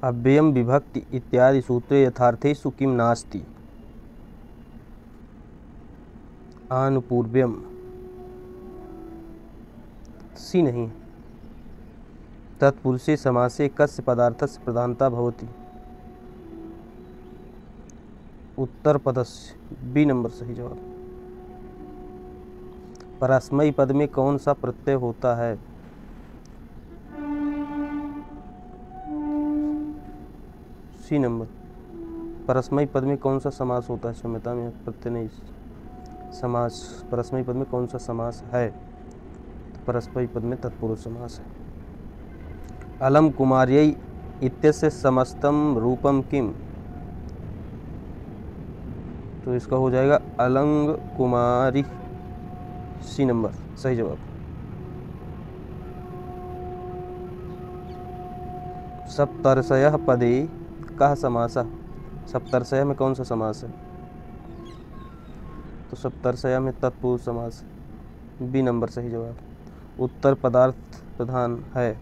अव्ययम विभक्ति इत्यादि सूत्रे यथार्थेषु किम नास्ति। आनुपूर्व्यम सी नहीं। तत्पुरुषे समासे कस्य पदार्थस्य प्रधानता भवति। उत्तर पदस्य बी नंबर सही जवाब। परस्मयी पद में कौन सा प्रत्यय होता है। सी नंबर। परस्मयी पद में कौन सा समास होता है। क्षम्यता में प्रत्यय नहीं समास। परस्मयी पद में कौन सा समास है। परस्मयी पद में तत्पुरुष समास है। अलम कुमार्यै इत्यस्य समस्तम रूपम किम। तो इसका हो जाएगा अलंग कुमारी। सी नंबर सही जवाब। सप्तर्षयः पदे कः समासः। सप्तर्षयः में कौन सा समास है। तो सप्तर्षयः में तत्पुरुष समास है। बी नंबर सही जवाब। उत्तर पदार्थ प्रधान है।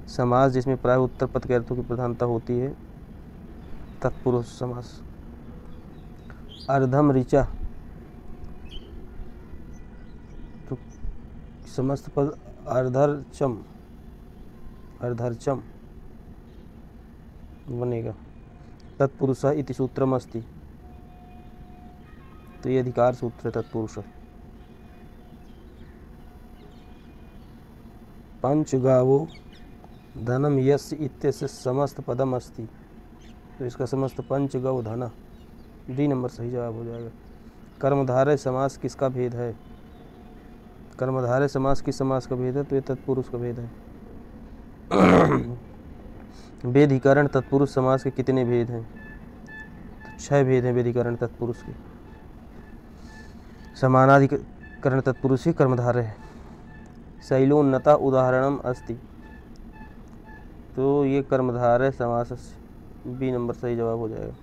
समास जिसमें प्राय उत्तर पद के अर्थों की प्रधानता होती है तत्पुरुष समास। अर्धम ऋचा तो समस्त पद अर्धर्चम अर्धर्चम बनेगा। तत्पुरुषः इति सूत्रम अस्ति। तो ये अधिकार सूत्र है तत्पुरुष। पंच गावो धनम यस्य इत्यस्य समस्त पदम अस्ति। तो इसका समस्त पंच गौ धन। डी नंबर सही जवाब हो जाएगा। कर्मधारय समास किसका भेद है। कर्मधारय समास किस समास का भेद है। तो ये तत्पुरुष का भेद है। वेदीकरण तत्पुरुष समास के कितने भेद हैं। तो 6 भेद हैं वेदीकरण तत्पुरुष के। समानाधिकरण तत्पुरुष ही कर्मधारय है। शैलोन्नता उदाहरणम अस्ति। तो ये कर्मधारय समास। बी नंबर सही जवाब हो जाएगा।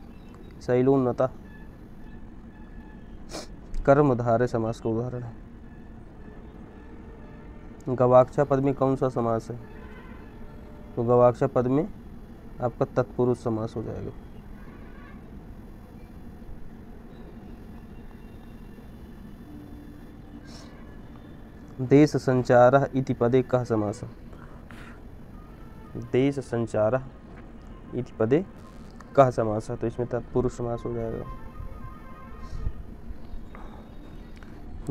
शैलोन्नता कर्मधारय समास का उदाहरण है। गवाक्षा पद में कौन सा समास है। तो गवाक्षा पद में आपका तत्पुरुष समास हो जाएगा। देश संचारः इति पदे कः समासः। देश संचारः इति पदे कः समासः। तो इसमें तत्पुरुष समास हो जाएगा।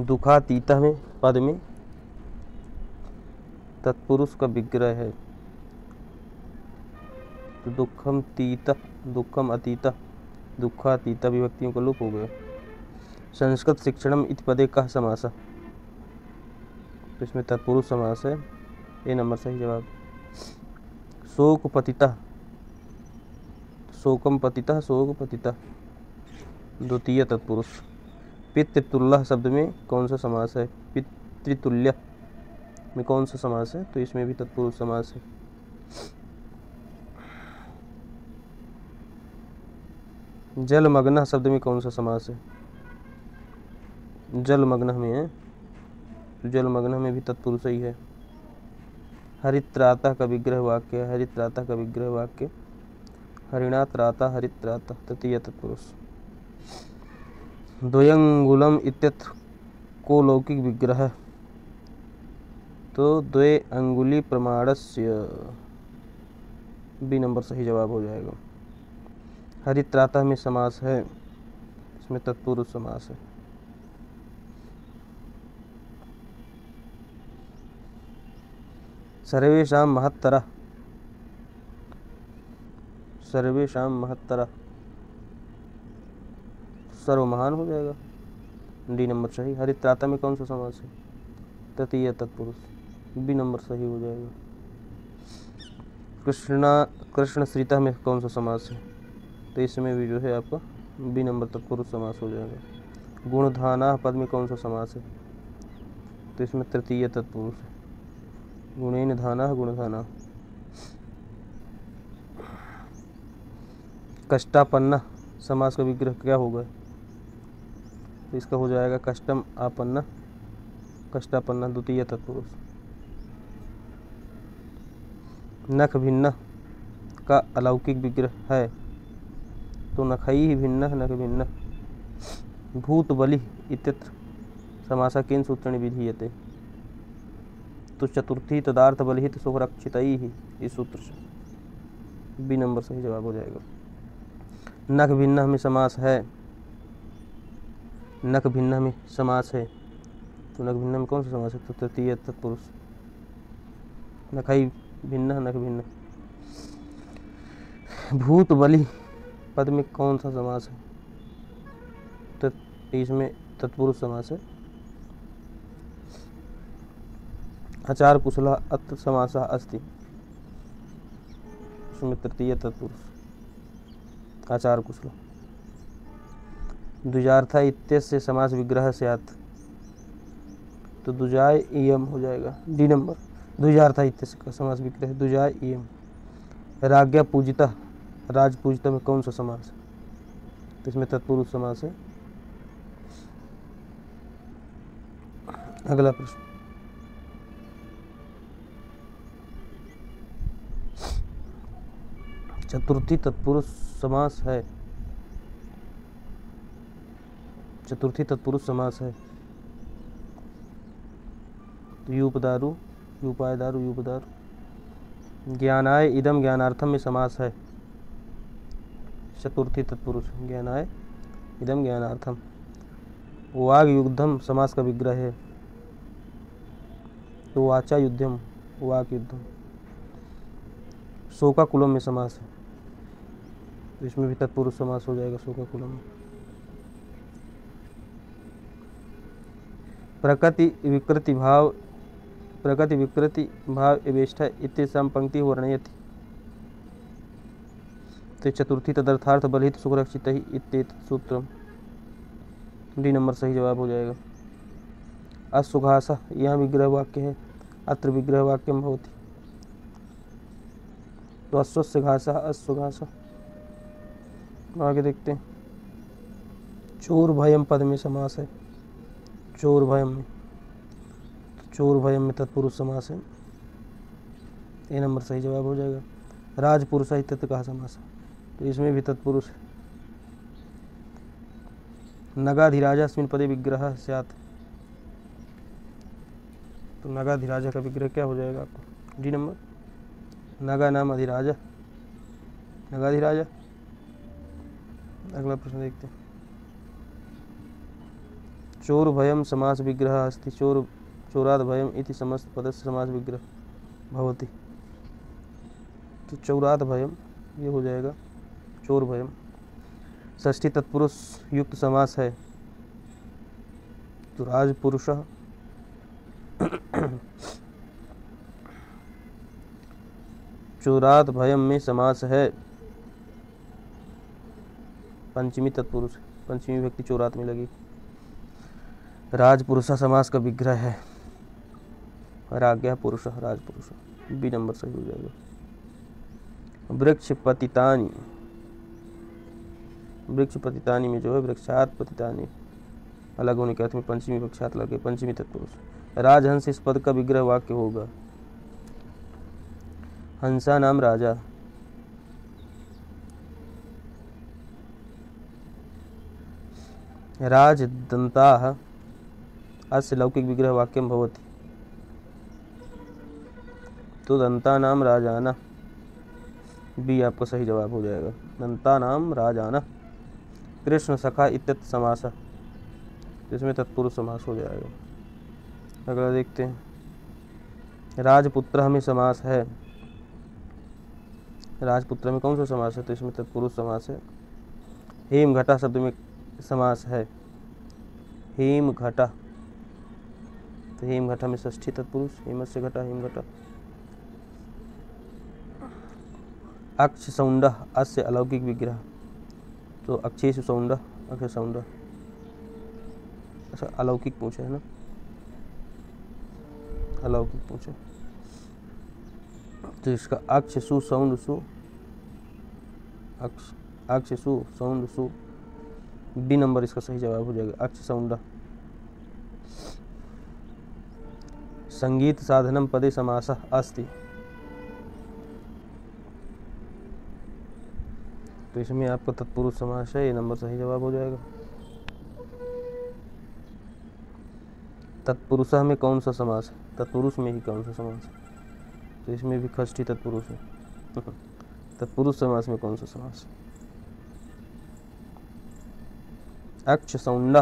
दुखातीतः में पद में तत्पुरुष का विग्रह है। तो दुखम तीतः दुखम अतीतः दुखातीतः विभक्तियों का लोप हो गया। संस्कृत शिक्षणम इति पदे कः समासः। तो इसमें तत्पुरुष समास है। ए नंबर सही जवाब। शोक पतितः शोकम पतितः शोक पतितः द्वितीय तत्पुरुष। पितृतुल्य शब्द में कौन सा समास है। पितृतुल्य में कौन सा समास है। तो इसमें भी तत्पुरुष समास है। जलमग्न शब्द में कौन सा समास है। जलमग्न में है। तो जलमग्न में भी तत्पुरुष ही है। हरित्रातः का विग्रह वाक्य है। हरित्रातः का विग्रह वाक्य हरिणा त्राता हरित्रातः तृतीय तत्पुरुष। द्वयंगुलम इत्यत्र को लौकिक विग्रह। तो द्वे अंगुली प्रमाणस्य। बी नंबर सही जवाब हो जाएगा। हरित्रातः में समास है। इसमें तत्पुरुष समास है। सर्वेषां महत्तरः सर्वेषां महत्तरः सर्वमहान हो जाएगा। डी नंबर सही। हरित्राता में कौन सा समास है। तृतीय तत्पुरुष। बी नंबर सही हो जाएगा। कृष्ण श्रिता में कौन सा समास है। तो इसमें भी जो है आपका बी नंबर तत्पुरुष समास हो जाएगा। गुणधाना पद में कौन सा समास है। तो इसमें तृतीय तत्पुरुष है। गुणेन धाना गुणधाना। कष्टापन्ना समास का विग्रह क्या होगा। तो इसका हो जाएगा कष्टम आपन्ना कष्टापन्ना द्वितीय तत्पुरुष। नख भिन्न का अलौकिक विग्रह है तो नखैः भिन्नः नख भिन्नः भूतबलिः इत्यत्र समासः केन सूत्रेण विधीयते। तो चतुर्थी तदार्थ बलिहित सुरक्षितैः इस सूत्र से बी नंबर सही जवाब हो जाएगा। नख भिन्न में समास है, नख भिन्न में समास है तो नख भिन्न में कौन सा समास है? तो तृतीय तत्पुरुष। नखई भिन्न नख भिन्न। भूत बलि पद में कौन सा समास है? तो इसमें तत्पुरुष समास है। आचार कुशला अत्र समासः अस्ति, इसमें तृतीय तत्पुरुष आचार कुशला। द्विजार्था इत्यस्य समास विग्रह स्यात्, तो द्विजाय इयम हो जाएगा डी नंबर। द्विजार्था इत्यस्य का समास विग्रह द्विजाय इयम। राज्ञा पूजिता, राज पूजिता में कौन सा समास है? तो इसमें तत्पुरुष समास है। अगला प्रश्न, चतुर्थी तत्पुरुष समास है, चतुर्थी तत्पुरुष समास है तो यूपदारु यूपायदारु यूपदारु। ज्ञानाय इदम ज्ञानार्थम में समास है, चतुर्थी तत्पुरुष ज्ञानाय इदम ज्ञानार्थम। वाग युद्धम समास का विग्रह है तो वाचा युद्धम वाक युद्धम। शोकाकुलम में समास है तो इसमें भी तत्पुरुष समास हो जाएगा शोकाकुलम में। प्रकृति विकृति भाव एवेष्टा इत्येषां पंक्ति वर्णयति। तो चतुर्थी तदर्थार्थ बलिहित सुरक्षितैः इत्येतत् सूत्रम डी नंबर सही जवाब हो जाएगा। असुघासः यहाँ विग्रह वाक्य है, अत्र विग्रह वाक्यम भवति तो अश्वस्य घासः अश्वघासः। आगे देखते हैं, चोर भयम पद में समास है, चोर भयम में, तो चोर भयम में तत्पुरुष समास है, ए नंबर सही जवाब हो जाएगा। राजपुरुष इत्यत्र कहा समास है तो इसमें भी तत्पुरुष है। नगाधिराजा अस्मिन् पदे विग्रह स्यात्, तो नगाधिराजा का विग्रह क्या हो जाएगा आपको? D number. नगा नाम अधिराजा, नगाधिराजा। अगला प्रश्न देखते हैं, चोर भयम समास विग्रह अस्ति चोराद भयम इति समस्त पदस्य समास विग्रह भवति। तो चौराद भयम ये हो जाएगा चोर भयम। षष्ठी तत्पुरुष युक्त समास है तो राजपुरुषः। चोराद भयम में समास है, पंचमी तत्पुरुष, पंचमी व्यक्ति चोरात में लगी। राजपुरुषा समास का विग्रह है, राज्ञा पुरुष राजपुरुष, बी नंबर सही हो जाएगा। वृक्ष पतितानि, वृक्ष पतितानि में जो है वृक्षात पतितानि अलग होने के अर्थ में पंचमी वृक्षात लगे, पंचमी तत्पुरुष। राजहंस इस पद का विग्रह वाक्य होगा, हंसा नाम राजा। राजदंताः अस्य लौकिक विग्रह वाक्यम भवति तो दंता नाम राजाना, बी आपका सही जवाब हो जाएगा, दंता नाम राजाना। कृष्ण सखा इत्यत्र समास, इसमें तत्पुरुष समास हो जाएगा। अगला देखते हैं, राजपुत्र में समास है, राजपुत्र में कौन सा समास है? तो इसमें तत्पुरुष समास है। हेमघटा शब्द में समास है, हेमघटा, तो हेमघटा में षष्ठी तत्पुरुष, हेमस्य घटा हेमघटा। अक्ष सौंड अस्य अलौकिक विग्रह, तो अक्षेषु सौंड अक्ष सौंड, अच्छा अलौकिक पूछे है ना, अलौकिक पूछे तो इसका अक्ष सु सौंड सु, अक्ष सु सौंड सु, डी नंबर इसका सही जवाब हो जाएगा, अक्ष सौंड। संगीत साधनम पदे समासः अस्ति, तो इसमें आपका तत्पुरुष समास है, ये नंबर सही जवाब हो जाएगा। तत्पुरुषः में कौन सा समास है? तत्पुरुष में ही कौन सा समास है? तो इसमें भी षष्ठी तत्पुरुष है। तत्पुरुष समास में कौन सा समास? अक्ष सौंड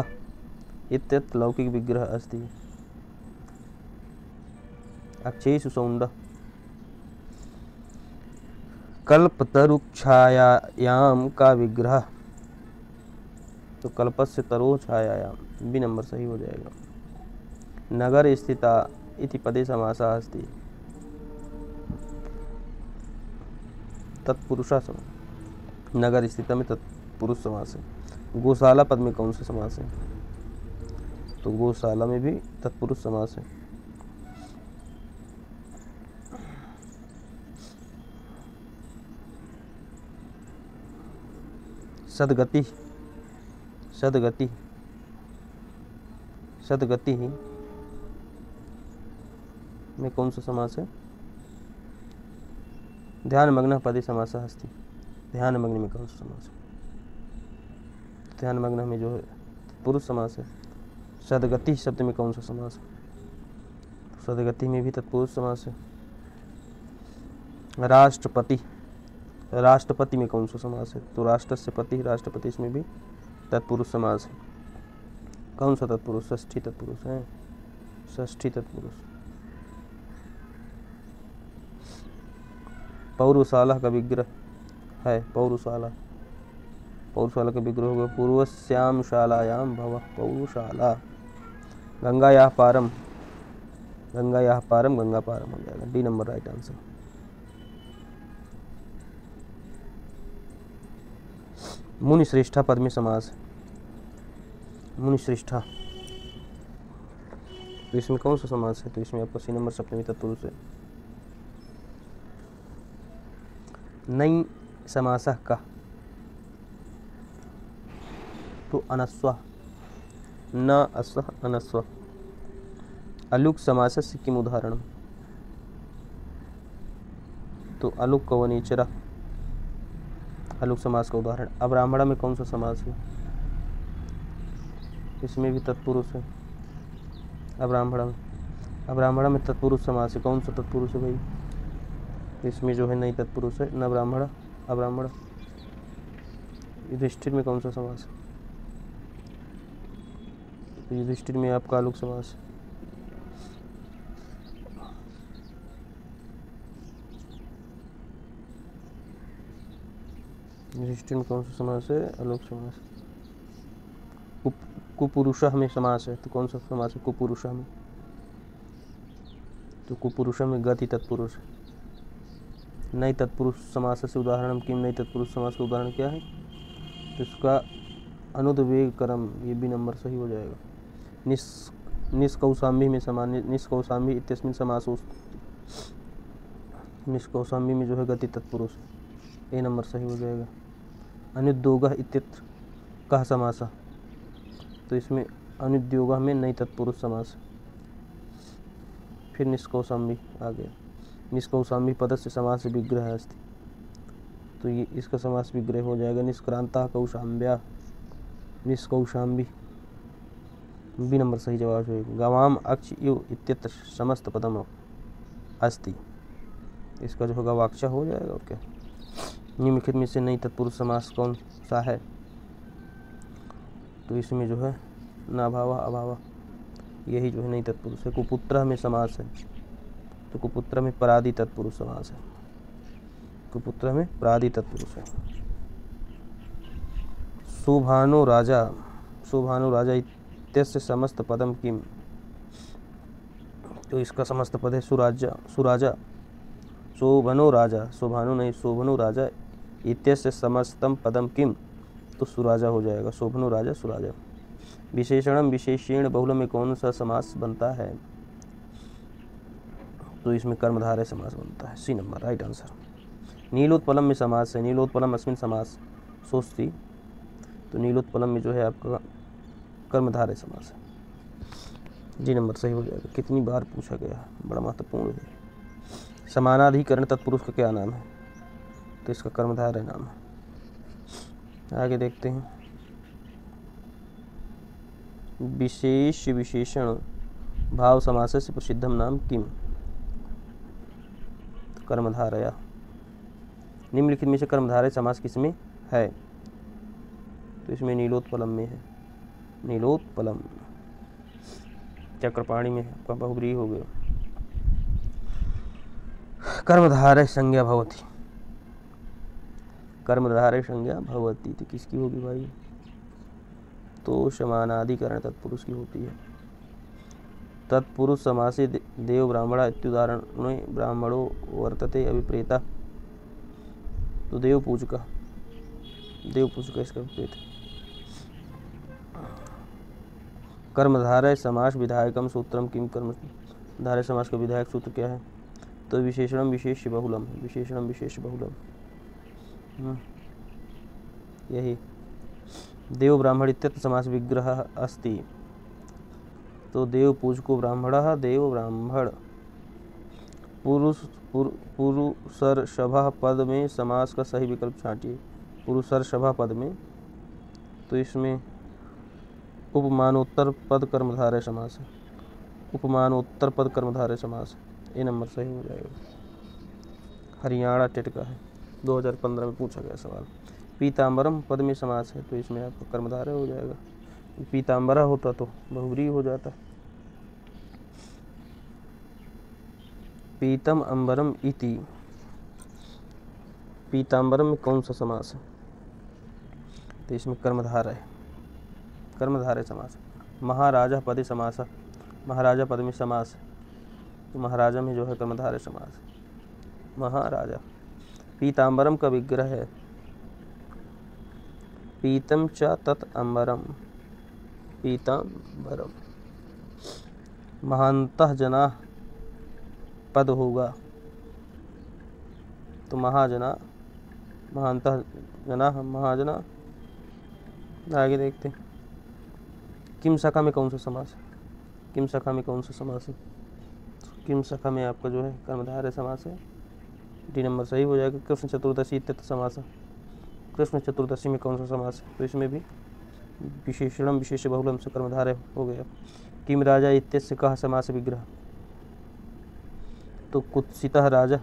इत्यत्र लौकिक विग्रह अस्ति। अक्षेषु सौंड। कल्पतरुच्छायायाम का विग्रह, तो कल्पस्य तरो छायायाम, बी नंबर सही हो जाएगा। नगर स्थिता इति पदे समासः अस्ति। तत्पुरुषा समास, नगर स्थिता में तत्पुरुष समास है। गौशाला पद में कौन सा समास है? तो गौशाला में भी तत्पुरुष समास है। सदगति, सदगति, सदगति ही में कौन सा समास है? ध्यानमग्न पदे समासः अस्ति। ध्यानमग्न में कौन सा समास है? ध्यानमग्न में जो है पुरुष समास है। सदगति शब्द में कौन सा समास है? सदगति में भी तत्पुरुष समास है। राष्ट्रपति, राष्ट्रपति में कौन सा समास है? तो राष्ट्रस्य पति, राष्ट्रपति, इसमें भी तत्पुरुष समास है। कौन सा तत्पुरुष? षष्ठी तत्पुरुष है, षष्ठी तत्पुरुष। पौरुषाला का विग्रह है, पौरुषाला, पौरुषाला का विग्रह होगा पूर्वस्याम शालायाम भव पौरुषाला। गंगायाः पारम, गंगायाः पारम, गंगा पारम हो जाएगा, डी नंबर राइट आंसर। मुनिश्रेष्ठा पद में समास है। मुनिश्रेष्ठा, तो इसमें कौन सा समास है? तो इसमें आपका सी नंबर सप्तमी तत्पुरुष है। नई समासः का, तो अनस्वा, न अस्व अनस्व। अलुक समासस्य किम उदाहरणम्? तो अलुक कवनेचरा, अलुक समास का उदाहरण। अब्राह्मण में कौन सा समास है? इसमें भी तत्पुरुष है। अब्राह्मण में, अब्राह्मण में तत्पुरुष समास है। कौन सा तत्पुरुष है भाई? इसमें जो है नहीं तत्पुरुष है, न ब्राह्मण, अब्राह्मण। युधिष्ठिर में कौन सा समास है? तो युधिष्ठिर में आपका अलुक समास है। युधिष्ठिर में कौन सा समास है? अलुक समास। कुपुरुषः में समास है, तो कौन सा समास है कुपुरुषः में? तो कुपुरुषः में गति तत्पुरुष है। नई तत्पुरुष समास से उदाहरण किम? नई तत्पुरुष समास का उदाहरण क्या है? तो इसका अनुद्वेगकरम, ये भी नंबर सही हो जाएगा। निष्कौशाम्बी में समान, निष्कौशाम्बी इत्यस्मिन् समासोऽस्ति। निष्कौशाम्बी में जो है गति तत्पुरुष, ए नंबर सही हो जाएगा। अनुद्योगः इत्यत्र कः समासः? तो इसमें अनुद्योगः में नई तत्पुरुष समास। फिर निष्कौशाम्बी आ गया। निष्कौशाम्बी पदस्य समास विग्रह अस्ति, तो ये इसका समास विग्रह हो जाएगा। निष्क्रांता कौशाम्ब्या, निष्कौशाम्बी, बी नंबर सही जवाब है। गवाम अक्ष इव इत्यत्र समस्त पदम अस्ति, इसका जो होगा वाक्य हो जाएगा। और क्या निम्नलिखित में से नई तत्पुरुष समास कौन सा है? तो इसमें जो है नाभावा अभावा, यही जो है नई तत्पुरुष है। कुपुत्र में समास है, तो कुपुत्र में परादि तत्पुरुष समास है। कुपुत्र में परादि तत्पुरुष है। शोभानो राजा, शोभानो राजा इत्यस्य समस्त पदम किम? तो इसका समस्त पद है सुराजा, सुराजा। शोभनो राजा, शोभानो नहीं, शोभनो राजा इत्यस्य समस्तम पदम किम? तो सुराजा हो जाएगा। शोभनो राजा, सुराजा। विशेषणम विशेषण बहुल में कौन सा समास बनता है? तो इसमें कर्मधारय समास बनता है, सी नंबर राइट आंसर। नीलोत्पलम में समास है। नीलोत्पलम अस्मिन समास सोचती, तो नीलोत्पलम में जो है आपका कर्मधारय समास है, जी नंबर सही हो जाएगा। कितनी बार पूछा गया, बड़ा महत्वपूर्ण है। समानाधिकरण तत्पुरुष का क्या नाम है? तो इसका कर्मधारय नाम है। आगे देखते हैं। विशेष विशेषण भाव समासस्य प्रसिद्धम नाम किम? कर्मधारया। निम्नलिखित में से कर्मधारय समास किसमें है? तो इसमें नीलोत्पलम में है। नीलोत्पलम चक्रपाणी में आपका बहुब्रीहि हो गया। कर्मधारय संज्ञा भवति। कर्मधारय संज्ञा भवति तो किसकी होगी भाई? तो समानाधिकरण तत्पुरुष की होती है। तत्पुरुष समासे देव ब्राह्मणा इत्युदाहरणे ब्राह्मणो वर्तते अभिप्रेता। तो देवपूजक इसका विपरीत। कर्मधारय समास विधायकम सूत्रम किम? कर्मधारय समास का विधायक सूत्र क्या है? तो विशेषणम विशेष बहुलम। विशेषणम विशेष बहुलम यही। देव ब्राह्मण इत्यत्र समास विग्रह अस्ति। तो देव पूजको ब्राह्मणः देव ब्राह्मण। पुरुषर्षभः पद में समास का सही विकल्प छांटिए। पुरुषर्षभः पद में, तो इसमें उपमानोत्तर पद कर्मधारय समास है। उपमानोत्तर पद कर्मधारय समास है। ये नंबर सही हो जाएगा। हरियाणा टेट का है, 2015 में पूछा गया सवाल। पीताम्बरम पद में समास है, तो इसमें आपका कर्मधारय हो जाएगा। पीताम्बरा होता तो बहुब्रीहि हो जाता। पीतम अंबरम इति। पीताम्बरम में कौन सा समास है? तो इसमें कर्मधारय समास। महाराजा पदे समास। महाराजा पद में समास है, तो महाराजा में जो है कर्मधारय समास। महाराजा। पीताम्बरम का विग्रह है पीतम च तत् अंबरम। पीताम्बरम। महान्तः जना पद होगा, तो महाजना। महान्तः जना महाजना। आगे देखते हैं। किम शाखा में कौन सा समास है? किम शाखा में कौन सा समास है? किम शाखा में आपका जो है कर्मधारय समास है। डी नंबर सही हो जाएगा। कृष्ण चतुर्दशी इत्यत्र समास। कृष्ण चतुर्दशी में कौन सा समास है? तो इसमें भी विशेषणम विशेष बहुलम से कर्मधारय हो गया। किम राजा इत्यस्य कः समास विग्रह? तो कुत्सितः राजा।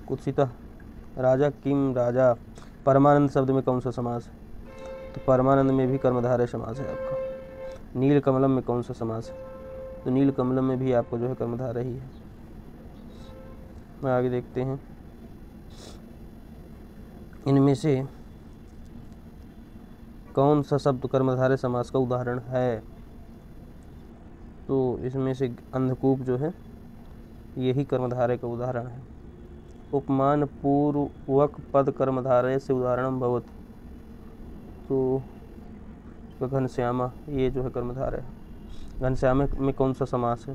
कुत्सितः राजा। किम राजा। परमानंद शब्द में कौन सा समास है? तो परमानंद में भी कर्मधारय समास है आपका। नील कमलम में कौन सा समास है? तो नील कमलम में भी आपको जो है कर्मधारय ही है। आगे देखते हैं। इनमें से कौन सा शब्द कर्मधारय समास का उदाहरण है? तो इसमें से अंधकूप जो है यही कर्मधारय का उदाहरण है। उपमान पूर्वक पद कर्मधारय से उदाहरणम भवति। तो घनश्यामा ये जो है कर्मधारय है। घनश्यामा में कौन सा समास है?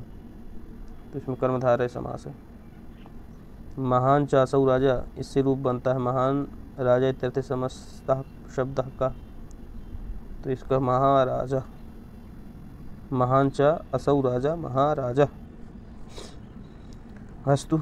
तो इसमें कर्मधारय समास है। महान चासौ राजा, इससे रूप बनता है महान राजा इत्यर्थ समस्त शब्द का। तो इसका महाराजा। महान चा असौ राजा महाराजा। अस्तु।